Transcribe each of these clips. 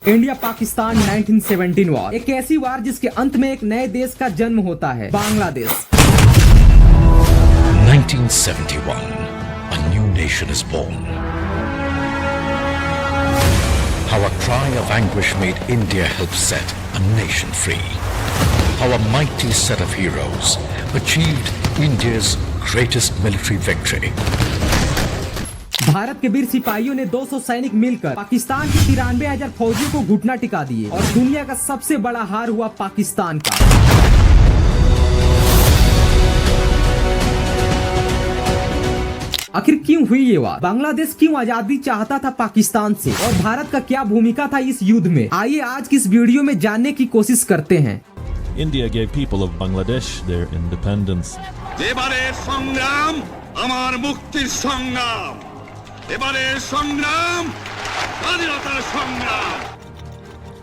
India Pakistan 1917 war, एक ऐसी वार जिसके अंत में एक नए देश का जन्म होता है, Bangladesh. 1971, a new nation is born. How a cry of anguish made India help set a nation free. How a mighty set of heroes achieved India's greatest military victory. Bharat के वीर सिपाहियों ने 200 सैनिक मिलकर पाकिस्तान के 93,000 फौजियों को घुटना टिका दिए और दुनिया का सबसे बड़ा हार हुआ पाकिस्तान का। आखिर क्यों हुई ये वार? बांग्लादेश क्यों आजादी चाहता था पाकिस्तान से और भारत का क्या भूमिका था इस युद्ध में? आइए आज की इस वीडियो में जानने की कोशिश करते हैं। India gave people of Bangladesh their independence. এবারে সংগ্রাম আমার মুক্তির সংগ্রাম, এবারে সংগ্রাম স্বাধীনতার সংগ্রাম।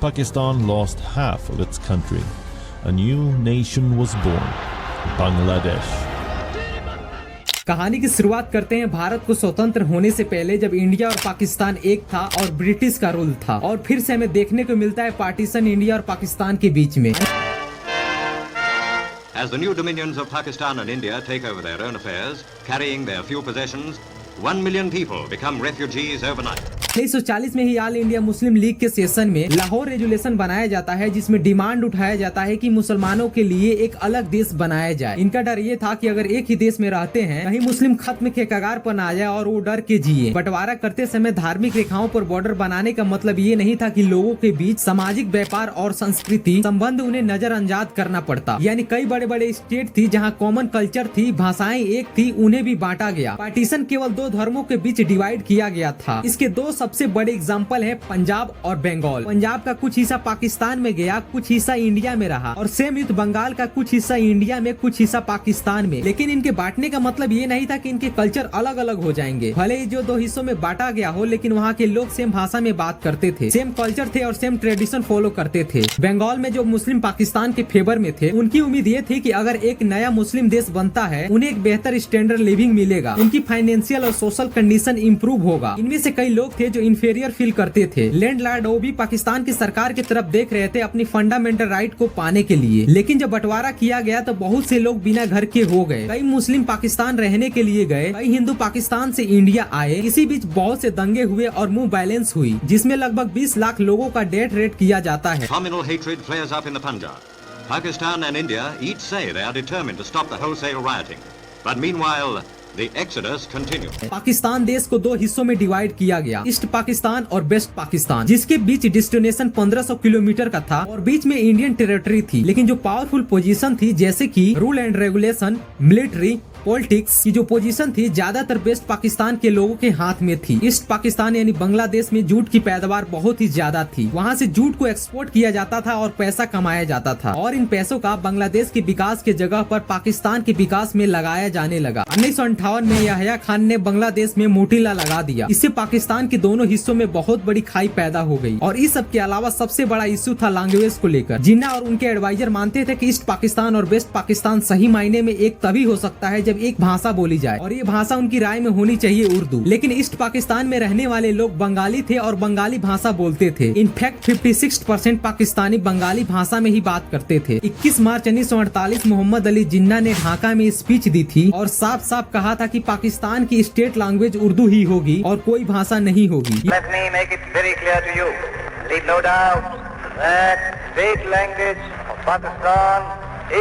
Pakistan lost half of its country. A new nation was born, Bangladesh. कहानी की शुरुआत करते हैं भारत को स्वतंत्र होने से पहले, जब इंडिया और पाकिस्तान एक था और ब्रिटिश का रूल था, और फिर से हमें देखने को मिलता है पार्टीशन इंडिया और पाकिस्तान के बीच में। As the new dominions of Pakistan and India take over their own affairs, carrying their few possessions, 1 million people become refugees overnight. 1940 में ही ऑल इंडिया मुस्लिम लीग के सेशन में लाहौर रेजुलेशन बनाया जाता है, जिसमें डिमांड उठाया जाता है कि मुसलमानों के लिए एक अलग देश बनाया जाए। इनका डर ये था कि अगर एक ही देश में रहते हैं कहीं मुस्लिम खत्म के कगार पर ना आ जाए और वो डर के जिए। बंटवारा करते समय धार्मिक रेखाओं पर बॉर्डर बनाने का मतलब ये नहीं था कि लोगों के बीच सामाजिक व्यापार और संस्कृति संबंध उन्हें नजरअंदाज करना पड़ता। यानी कई बड़े बड़े स्टेट थी जहाँ कॉमन कल्चर थी, भाषाएं एक थी, उन्हें भी बांटा गया। पार्टीशन केवल दो धर्मों के बीच डिवाइड किया गया था। इसके दो सबसे बड़े एग्जाम्पल है पंजाब और बंगाल। पंजाब का कुछ हिस्सा पाकिस्तान में गया, कुछ हिस्सा इंडिया में रहा, और सेम युद्ध बंगाल का कुछ हिस्सा इंडिया में, कुछ हिस्सा पाकिस्तान में। लेकिन इनके बांटने का मतलब ये नहीं था कि इनके कल्चर अलग अलग हो जाएंगे। भले ही जो दो हिस्सों में बांटा गया हो, लेकिन वहाँ के लोग सेम भाषा में बात करते थे, सेम कल्चर थे और सेम ट्रेडिशन फॉलो करते थे। बंगाल में जो मुस्लिम पाकिस्तान के फेवर में थे, उनकी उम्मीद ये थी कि अगर एक नया मुस्लिम देश बनता है, उन्हें एक बेहतर स्टैंडर्ड लिविंग मिलेगा, उनकी फाइनेंशियल और सोशल कंडीशन इंप्रूव होगा। इनमें से कई लोग थे जो इंफीरियर फील करते थे। लैंडलॉर्ड वो भी पाकिस्तान की सरकार की तरफ देख रहे थे अपनी फंडामेंटल राइट को पाने के लिए। लेकिन जब बंटवारा किया गया तो बहुत से लोग बिना घर के हो गए। कई मुस्लिम पाकिस्तान रहने के लिए गए, कई हिंदू पाकिस्तान से इंडिया आए। इसी बीच बहुत से दंगे हुए और मुंह बैलेंस हुई, जिसमें लगभग 20 लाख लोगों का डेथ रेट किया जाता है। Communal hatred flares up in the Punjab. Pakistan and India each say they are determined to stop the wholesale rioting. But meanwhile, the exodus continues. Pakistan देश को दो हिस्सों में डिवाइड किया गया, ईस्ट पाकिस्तान और वेस्ट पाकिस्तान, जिसके बीच डिस्टेंस 1500 किलोमीटर का था और बीच में इंडियन टेरिटरी थी। लेकिन जो पावरफुल पोजीशन थी, जैसे कि rule and regulation, military, politics की जो पोजीशन थी, ज्यादातर वेस्ट पाकिस्तान के लोगों के हाथ में थी। ईस्ट पाकिस्तान यानी बांग्लादेश में जूट की पैदावार बहुत ही ज्यादा थी। वहाँ से जूट को एक्सपोर्ट किया जाता था और पैसा कमाया जाता था, और इन पैसों का बांग्लादेश के विकास के जगह पर पाकिस्तान के विकास में लगाया जाने लगा। 1958 में याह्या खान ने बांग्लादेश में मोटीला लगा दिया। इससे पाकिस्तान के दोनों हिस्सों में बहुत बड़ी खाई पैदा हो गई। और इस सब के अलावा सबसे बड़ा इश्यू था लैंग्वेज को लेकर। जिन्ना और उनके एडवाइजर मानते थे कि ईस्ट पाकिस्तान और वेस्ट पाकिस्तान सही मायने में एक तभी हो सकता है जब एक भाषा बोली जाए, और ये भाषा उनकी राय में होनी चाहिए उर्दू। लेकिन ईस्ट पाकिस्तान में रहने वाले लोग बंगाली थे और बंगाली भाषा बोलते थे। इनफैक्ट 56% पाकिस्तानी बंगाली भाषा में ही बात करते थे। 21 मार्च 1948 मोहम्मद अली जिन्ना ने ढाका में स्पीच दी थी और साफ साफ कहा था कि पाकिस्तान की स्टेट लैंग्वेज उर्दू ही होगी और कोई भाषा नहीं होगी। Let me make it very clear to you. Leave no doubt that state language of Pakistan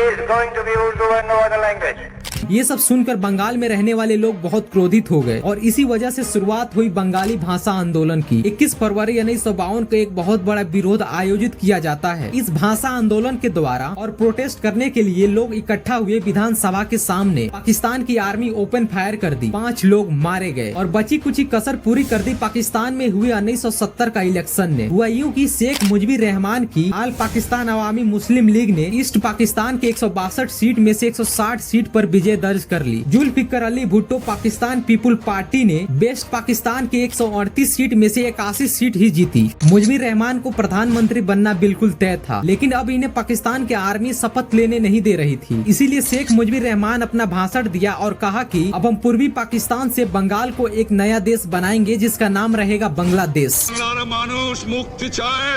is going to be Urdu and no other language. ये सब सुनकर बंगाल में रहने वाले लोग बहुत क्रोधित हो गए और इसी वजह से शुरुआत हुई बंगाली भाषा आंदोलन की। 21 फरवरी 1952 को एक बहुत बड़ा विरोध आयोजित किया जाता है। इस भाषा आंदोलन के द्वारा और प्रोटेस्ट करने के लिए लोग इकट्ठा हुए विधानसभा के सामने। पाकिस्तान की आर्मी ओपन फायर कर दी, 5 लोग मारे गए और बची कुची कसर पूरी कर दी पाकिस्तान में हुए 1970 का इलेक्शन ने। हुआ यूँ कि शेख मुजीबुर रहमान की आल पाकिस्तान अवामी मुस्लिम लीग ने ईस्ट पाकिस्तान के 162 सीट में से 160 सीट पर विजय ये दर्ज कर ली। जुल्फिकर अली भुट्टो पाकिस्तान पीपुल पार्टी ने बेस्ट पाकिस्तान के 138 सीट में से 81 सीट ही जीती। मुजमिर रहमान को प्रधानमंत्री बनना बिल्कुल तय था, लेकिन अब इन्हें पाकिस्तान की आर्मी शपथ लेने नहीं दे रही थी। इसीलिए शेख मुजमिर रहमान अपना भाषण दिया और कहा कि अब हम पूर्वी पाकिस्तान से बंगाल को एक नया देश बनाएंगे जिसका नाम रहेगा बांग्लादेश। বাংলার মানুষ মুক্তি চায়,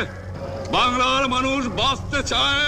বাংলার মানুষ বাঁচতে চায়,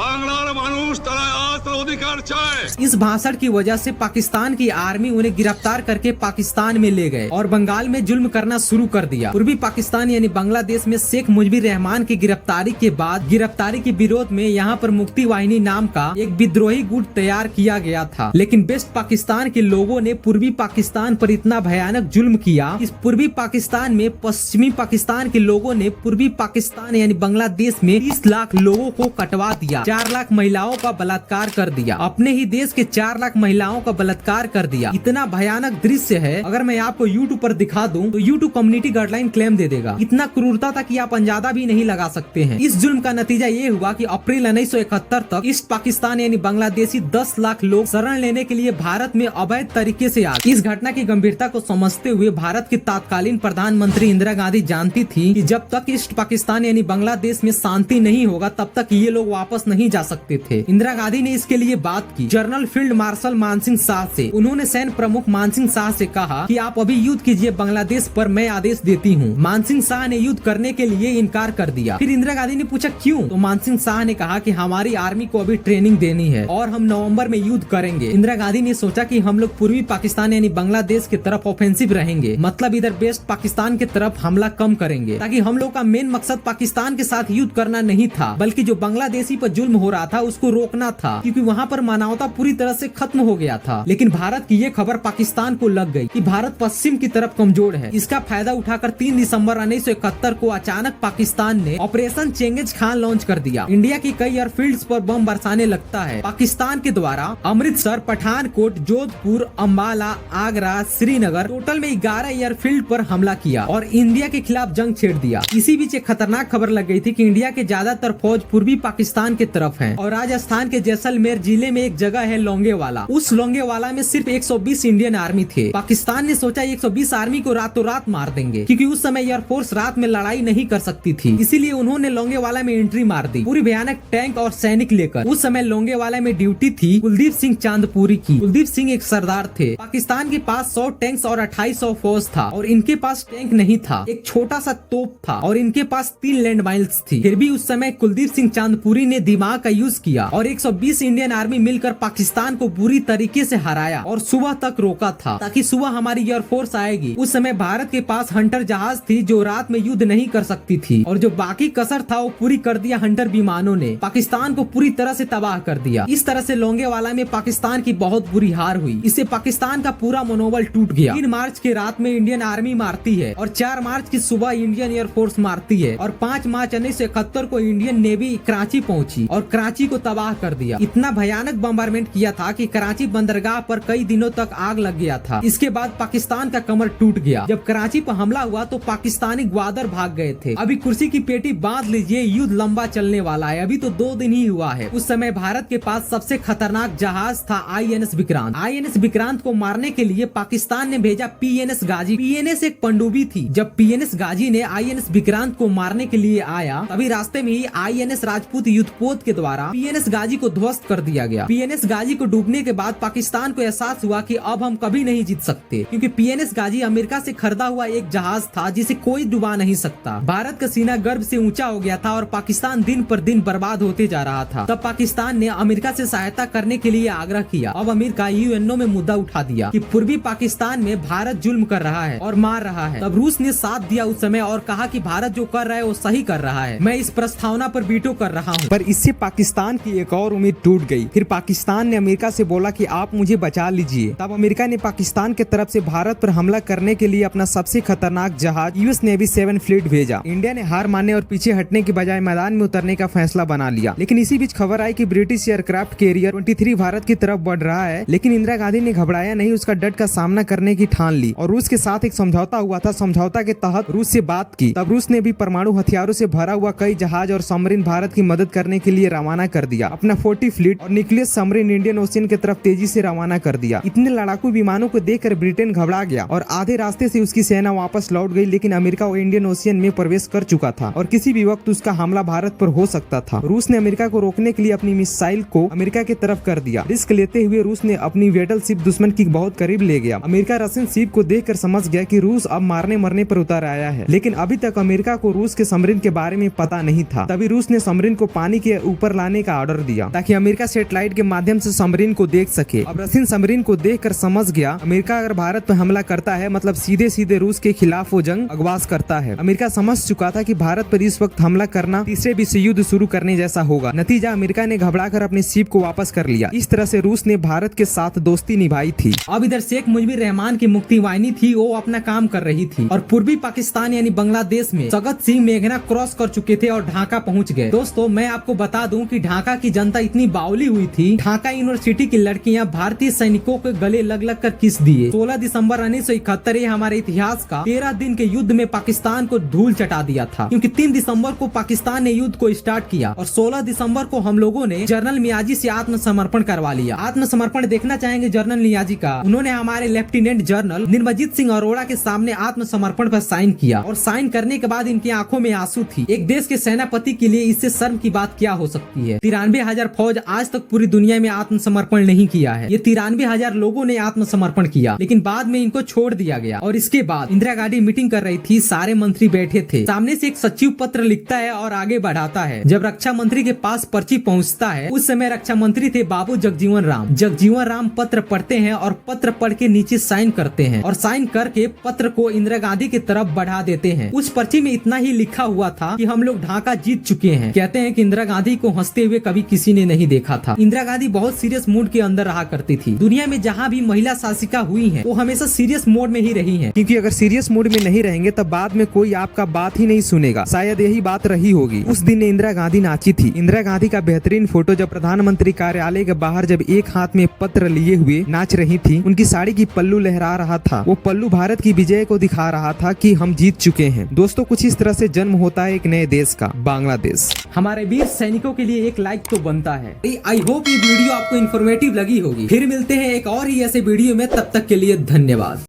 বাংলার মানুষ তারা আজ তার অধিকার চায়। इस भाषण की वजह से पाकिस्तान की आर्मी उन्हें गिरफ्तार करके पाकिस्तान में ले गए और बंगाल में जुल्म करना शुरू कर दिया। पूर्वी पाकिस्तान यानी बांग्लादेश में शेख मुजमिर रहमान की गिरफ्तारी के बाद गिरफ्तारी के विरोध में यहाँ पर मुक्ति वाहिनी नाम का एक विद्रोही गुट तैयार किया गया था। लेकिन वेस्ट पाकिस्तान के लोगों ने पूर्वी पाकिस्तान पर इतना भयानक जुल्म किया, इस पूर्वी पाकिस्तान में पश्चिमी पाकिस्तान के लोगों ने पूर्वी पाकिस्तान यानी बांग्लादेश में 30 लाख लोगों को कटवा दिया, 4 लाख महिलाओं का बलात्कार कर दिया, अपने ही देश के 4 लाख महिलाओं का बलात्कार कर दिया। इतना भयानक दृश्य है, अगर मैं आपको YouTube पर दिखा दूं तो YouTube कम्युनिटी गाइडलाइन क्लेम दे देगा। इतना क्रूरता था कि आप अंदाजा भी नहीं लगा सकते हैं। इस जुल्म का नतीजा ये हुआ कि अप्रैल 1971 तक ईस्ट पाकिस्तान यानी बांग्लादेशी 10 लाख लोग शरण लेने के लिए भारत में अवैध तरीके से आए। इस घटना की गंभीरता को समझते हुए भारत की तत्कालीन प्रधानमंत्री इंदिरा गांधी जानती थी कि जब तक ईस्ट पाकिस्तान यानी बांग्लादेश में शांति नहीं होगा तब तक ये लोग वापस नहीं जा सकते थे। इंदिरा गांधी ने इसके लिए बात की general field marshal Mansingh Shah से। उन्होंने सैन्य प्रमुख मानसिंह शाह से कहा कि आप अभी युद्ध कीजिए बांग्लादेश पर, मैं आदेश देती हूँ। मानसिंह शाह ने युद्ध करने के लिए इनकार कर दिया। फिर इंदिरा गांधी ने पूछा क्यों, तो मानसिंह शाह ने कहा कि हमारी आर्मी को अभी ट्रेनिंग देनी है और हम नवंबर में युद्ध करेंगे। इंदिरा गांधी ने सोचा कि हम लोग पूर्वी पाकिस्तान यानी बांग्लादेश की तरफ ऑफेंसिव रहेंगे, मतलब इधर वेस्ट पाकिस्तान की तरफ हमला कम करेंगे, ताकि हम लोग का मेन मकसद पाकिस्तान के साथ युद्ध करना नहीं था बल्कि जो बांग्लादेशी पर जुल्म हो रहा था उसको रोकना था, क्योंकि वहाँ पर मानवता पूरी तरह से खत्म हो गया था। लेकिन भारत की ये खबर पाकिस्तान को लग गई कि भारत पश्चिम की तरफ कमजोर है। इसका फायदा उठाकर 3 दिसंबर 1971 को अचानक पाकिस्तान ने ऑपरेशन चेंगिस खान लॉन्च कर दिया। इंडिया की कई एयरफील्ड्स पर बम बरसाने लगता है। पाकिस्तान के द्वारा अमृतसर, पठानकोट, जोधपुर, अम्बाला, आगरा, श्रीनगर टोटल में 11 एयरफील्ड पर हमला किया और इंडिया के खिलाफ जंग छेड़ दिया। इसी बीच एक खतरनाक खबर लग गई थी कि इंडिया के ज्यादातर फौज पूर्वी पाकिस्तान की तरफ है और राजस्थान के जैसलमेर जिले में एक जगह है लोंगेवाला। उस लोंगेवाला में सिर्फ 120 इंडियन आर्मी थे। पाकिस्तान ने सोचा 120 आर्मी को रातों रात मार देंगे, क्योंकि उस समय एयरफोर्स रात में लड़ाई नहीं कर सकती थी। इसीलिए उन्होंने लोंगेवाला में एंट्री मार दी पूरी भयानक टैंक और सैनिक लेकर। उस समय लोंगेवाला में ड्यूटी थी कुलदीप सिंह चांदपुरी की। कुलदीप सिंह एक सरदार थे। पाकिस्तान के पास 100 टैंक्स और 2800 फौज था और इनके पास टैंक नहीं था, एक छोटा सा तोप था और इनके पास 3 लैंड माइन्स थी। फिर भी उस समय कुलदीप सिंह चांदपुरी ने दिमाग का यूज किया और 120 इंडियन आर्मी मिलकर पाकिस्तान को बुरी तरीके से हराया और सुबह तक रोका था, ताकि सुबह हमारी एयरफोर्स आएगी। उस समय भारत के पास हंटर जहाज थी जो रात में युद्ध नहीं कर सकती थी और जो बाकी कसर था वो पूरी कर दिया हंटर विमानों ने। पाकिस्तान को पूरी तरह से तबाह कर दिया। इस तरह से लोंगेवाला में पाकिस्तान की बहुत बुरी हार हुई। इससे पाकिस्तान का पूरा मनोबल टूट गया। 3 मार्च की रात में इंडियन आर्मी मारती है और 4 मार्च की सुबह इंडियन एयरफोर्स मारती है और 5 मार्च 1971 को इंडियन नेवी कराची पहुंची और कराची को तबाह कर दिया। इतना भयानक बम्बारमेंट किया था कि कराची बंदरगाह पर कई दिनों तक आग लग गया था। इसके बाद पाकिस्तान का कमर टूट गया। जब कराची पर हमला हुआ तो पाकिस्तानी ग्वादर भाग गए थे। अभी कुर्सी की पेटी बांध लीजिए, युद्ध लंबा चलने वाला है। अभी तो 2 दिन ही हुआ है। उस समय भारत के पास सबसे खतरनाक जहाज था INS विक्रांत। INS विक्रांत को मारने के लिए पाकिस्तान ने भेजा PNS गाजी। PNS एक पनडुब्बी थी। जब PNS गाजी ने INS विक्रांत को मारने के लिए आया तभी रास्ते में ही INS राजपूत युद्धपोत के द्वारा PNS गाजी को ध्वस्त कर दिया गया। PNS गाजी को डूबने के बाद पाकिस्तान को एहसास हुआ कि अब हम कभी नहीं जीत सकते, क्योंकि PNS गाजी अमेरिका से खरीदा हुआ एक जहाज था जिसे कोई डुबा नहीं सकता। भारत का सीना गर्व से ऊंचा हो गया था और पाकिस्तान दिन पर दिन बर्बाद होते जा रहा था। तब पाकिस्तान ने अमेरिका से सहायता करने के लिए आग्रह किया। अब अमेरिका UNO में मुद्दा उठा दिया कि पूर्वी पाकिस्तान में भारत जुल्म कर रहा है और मार रहा है। तब रूस ने साथ दिया उस समय और कहा कि भारत जो कर रहा है वो सही कर रहा है। मैं इस प्रस्तावना पर वीटो कर रहा हूँ। पर इससे पाकिस्तान की एक और उम्मीद टूट गई। फिर पाकिस्तान ने अमेरिका से बोला कि आप मुझे बचा लीजिए। तब अमेरिका ने पाकिस्तान की तरफ से भारत पर हमला करने के लिए अपना सबसे खतरनाक जहाज US नेवी 7 फ्लीट भेजा। इंडिया ने हार मानने और पीछे हटने की बजाय मैदान में उतरने का फैसला बना लिया। लेकिन इसी बीच खबर आई कि ब्रिटिश एयरक्राफ्ट कैरियर 23 भारत की तरफ बढ़ रहा है। लेकिन इंदिरा गांधी ने घबराया नहीं, उसका डट का सामना करने की ठान ली और रूस के साथ एक समझौता हुआ था। समझौता के तहत रूस से बात की। तब रूस ने भी परमाणु हथियारों से भरा हुआ कई जहाज और सबमरीन भारत की मदद करने के लिए रवाना कर दिया। अपना 40 फ्लीट और न्यूक्लियस सबमरीन इंडियन ओशियन की तरफ तेजी से रवाना कर दिया। इतने लड़ाकू विमानों को देखकर ब्रिटेन घबरा गया और आधे रास्ते से उसकी सेना वापस लौट गई, लेकिन अमेरिका वो इंडियन ओशियन में प्रवेश कर चुका था और किसी भी वक्त उसका हमला भारत पर हो सकता था। रूस ने अमेरिका को रोकने के लिए अपनी मिसाइल को अमेरिका की तरफ कर दिया। रिस्क लेते हुए रूस ने अपनी वेटल शिप दुश्मन की बहुत करीब ले गया। अमेरिका रशियन शिप को देखकर समझ गया कि रूस अब मारने मरने पर उतर आया है, लेकिन अभी तक अमेरिका को रूस के सबमरीन के बारे में पता नहीं था। तभी रूस ने सबमरीन को पानी के ऊपर लाने का ऑर्डर दिया ताकि अमेरिका सैटेलाइट के माध्यम से सबमरीन को देख सके। अब रशियन सबमरीन को देखकर समझ गया अमेरिका अगर भारत पर हमला करता है मतलब सीधे सीधे रूस के खिलाफ वो जंग आगाज करता है। अमेरिका समझ चुका था कि भारत पर इस वक्त हमला करना तीसरे विश्व युद्ध शुरू करने जैसा होगा। नतीजा अमेरिका ने घबराकर अपने शिप को वापस कर लिया। इस तरह से रूस ने भारत के साथ दोस्ती निभाई थी। अब इधर शेख मुजीबुर रहमान की मुक्ति वाहिनी थी, वो अपना काम कर रही थी और पूर्वी पाकिस्तान यानी बांग्लादेश में सगत सिंह मेघना क्रॉस कर चुके थे और ढाका पहुंच गए। दोस्तों मैं आपको बता दूं कि ढाका की जनता इतनी बावली हुई थी, ढाका यूनिवर्सिटी की लड़कियां भारतीय सैनिकों के गले लग लग कर किस दिए। 16 दिसंबर 1971 हमारे इतिहास का 13 दिन के युद्ध में पाकिस्तान को धूल चटा दिया था, क्योंकि 3 दिसंबर को पाकिस्तान ने युद्ध को स्टार्ट किया और 16 दिसंबर को हम लोगों ने जनरल मियाजी से आत्मसमर्पण करवा लिया। आत्मसमर्पण देखना चाहेंगे जनरल मियाजी का? उन्होंने हमारे लेफ्टिनेंट जनरल निर्मजीत सिंह अरोड़ा के सामने आत्मसमर्पण पर साइन किया और साइन करने के बाद इनकी आंखों में आंसू थी। एक देश के सेनापति के लिए इससे शर्म की बात क्या हो सकती है। 93,000 फौज आज तक पूरी दुनिया में आत्मसमर्पण नहीं किया है। ये 93,000 लोगों ने आत्मसमर्पण किया, लेकिन बाद में इनको छोड़ दिया गया। और इसके बाद इंदिरा गांधी मीटिंग कर रही थी, सारे मंत्री बैठे थे, सामने से एक सचिव पत्र लिखता है और आगे बढ़ाता है। जब रक्षा मंत्री के पास पर्ची पहुंचता है, उस समय रक्षा मंत्री थे बाबू जगजीवन राम। जगजीवन राम पत्र पढ़ते हैं और पत्र पढ़ के नीचे साइन करते हैं और साइन करके पत्र को इंदिरा गांधी की तरफ बढ़ा देते हैं। उस पर्ची में इतना ही लिखा हुआ था कि हम लोग ढाका जीत चुके हैं। कहते हैं कि इंदिरा गांधी को हंसते हुए कभी किसी ने नहीं देखा था। इंदिरा गांधी बहुत सीरियस मूड के अंदर रहा करती थी। दुनिया में जहाँ भी महिला शासिका हुई है वो हमेशा सीरियस मोड में ही रही है, क्योंकि अगर सीरियस मूड में नहीं रहेंगे तब बाद में कोई आपका बात ही नहीं सुनेगा। शायद यही बात रही होगी। उस दिन इंदिरा गांधी नाची थी। इंदिरा गांधी का बेहतरीन फोटो जब प्रधानमंत्री कार्यालय के बाहर जब एक हाथ में पत्र लिए हुए नाच रही थी, उनकी साड़ी की पल्लू लहरा रहा था। वो पल्लू भारत की विजय को दिखा रहा था कि हम जीत चुके हैं। दोस्तों कुछ इस तरह से जन्म होता है एक नए देश का, बांग्लादेश। हमारे वीर सैनिकों के लिए एक लाइक तो बनता है। आई होप ये वीडियो आपको इन्फॉर्मेटिव लगी होगी। फिर मिलते हैं एक और ही ऐसे वीडियो में, तब तक के लिए धन्यवाद।